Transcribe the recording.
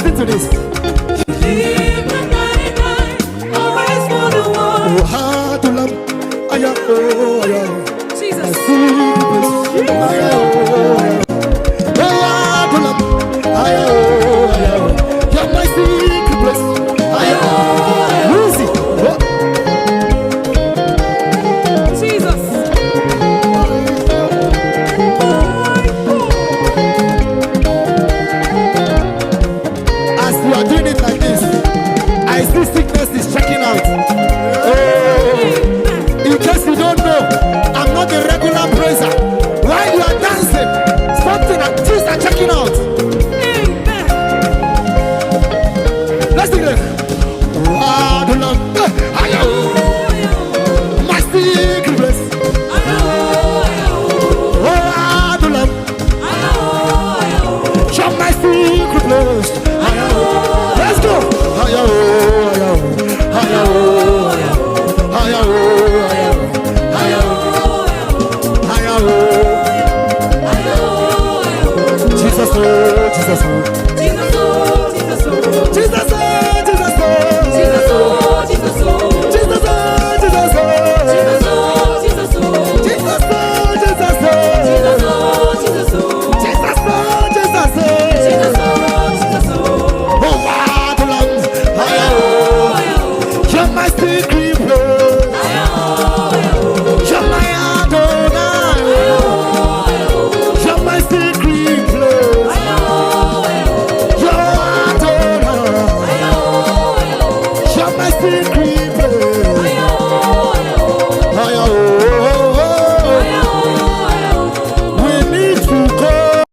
Listen to this. Adullam, Jesus. Adullam, you're my secret place. Easy. Jesus. As you are doing it like this, I see sickness is checking out. In case you don't know, I'm not a regular praiser. While you are dancing, something and things are checking out. Let's sing it. Adullam, my secret place. Adullam, you're my secret place. Let's go. Jesus, Jesus,